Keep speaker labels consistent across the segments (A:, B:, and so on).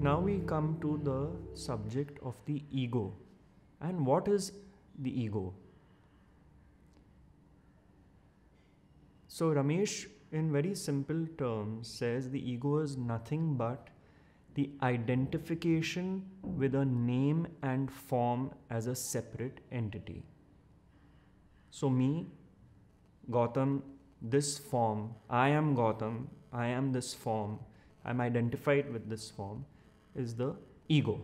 A: Now we come to the subject of the ego. And what is the ego? So Ramesh, in very simple terms, says the ego is nothing but the identification with a name and form as a separate entity. So me, Gautam, this form, I am Gautam, I am this form, I'm identified with this form, is the ego.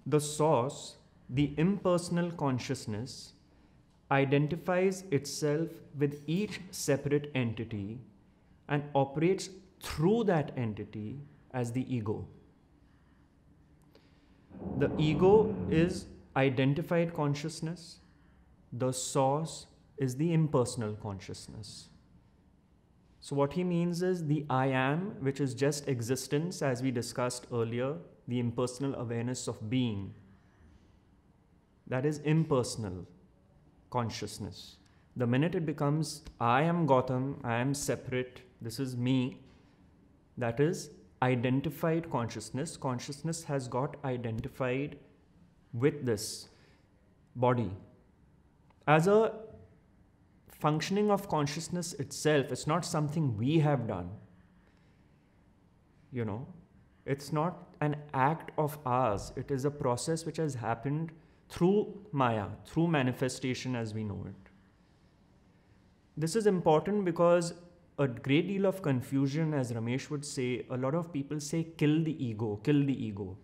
A: The source, the impersonal consciousness, identifies itself with each separate entity and operates through that entity as the ego. The ego is identified consciousness. The source is the impersonal consciousness. So what he means is the I am, which is just existence, as we discussed earlier, the impersonal awareness of being. That is impersonal consciousness. The minute it becomes I am Gautam, I am separate, this is me, that is identified consciousness. Consciousness has got identified with this body. As a functioning of consciousness itself, it's not something we have done. It's not an act of ours. It is a process which has happened through Maya, through manifestation as we know it. This is important because a great deal of confusion, as Ramesh would say, a lot of people say, kill the ego, kill the ego.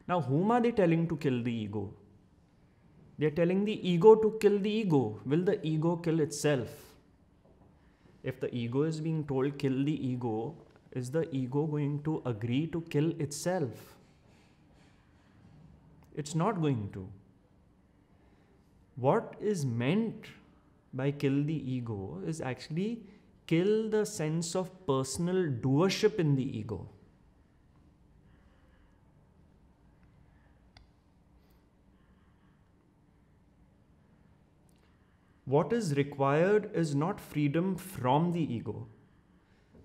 A: Now, whom are they telling to kill the ego? They're telling the ego to kill the ego. Will the ego kill itself? If the ego is being told kill the ego, is the ego going to agree to kill itself? It's not going to. What is meant by kill the ego is actually kill the sense of personal doership in the ego. What is required is not freedom from the ego,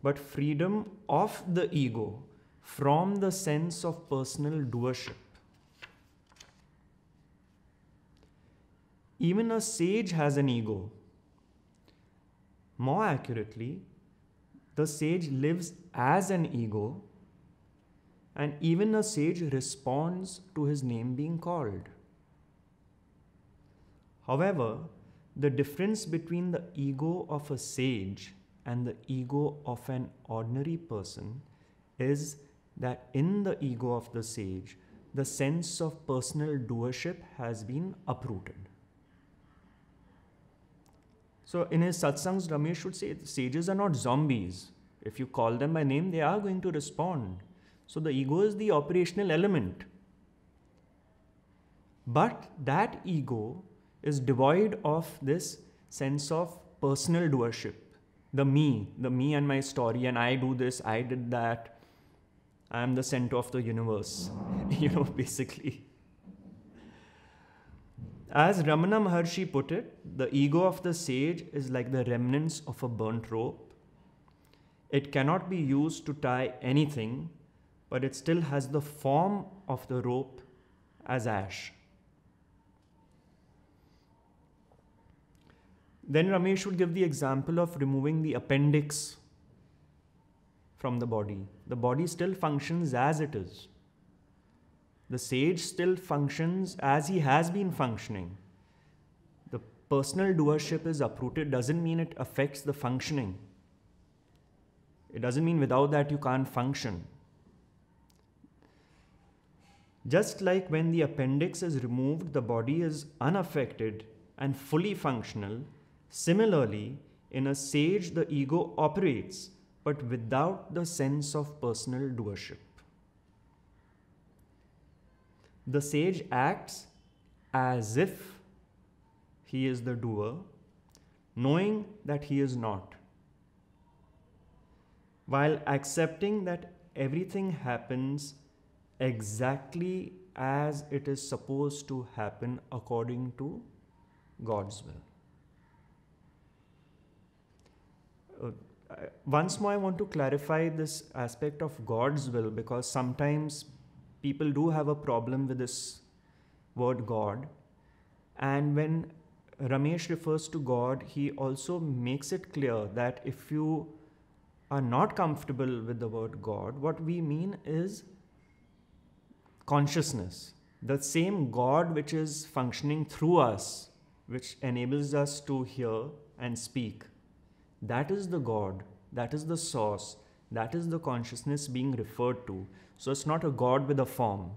A: but freedom of the ego from the sense of personal doership. Even a sage has an ego. More accurately, the sage lives as an ego, and even a sage responds to his name being called. However, the difference between the ego of a sage and the ego of an ordinary person is that in the ego of the sage, the sense of personal doership has been uprooted. So in his satsangs, Ramesh would say, sages are not zombies. If you call them by name, they are going to respond. So the ego is the operational element. But that ego is devoid of this sense of personal doership. The me and my story, and I do this, I did that, I am the center of the universe, basically. As Ramana Maharshi put it, the ego of the sage is like the remnants of a burnt rope. It cannot be used to tie anything, but it still has the form of the rope as ash. Then Ramesh would give the example of removing the appendix from the body. The body still functions as it is. The sage still functions as he has been functioning. The personal doership is uprooted doesn't mean it affects the functioning. It doesn't mean without that you can't function. Just like when the appendix is removed, the body is unaffected and fully functional. Similarly, in a sage, the ego operates, but without the sense of personal doership. The sage acts as if he is the doer, knowing that he is not, while accepting that everything happens exactly as it is supposed to happen according to God's will. once more, I want to clarify this aspect of God's will, because sometimes people do have a problem with this word God. And when Ramesh refers to God, he also makes it clear that if you are not comfortable with the word God, what we mean is consciousness. The same God which is functioning through us, which enables us to hear and speak. That is the God, that is the source, that is the consciousness being referred to. So it's not a God with a form.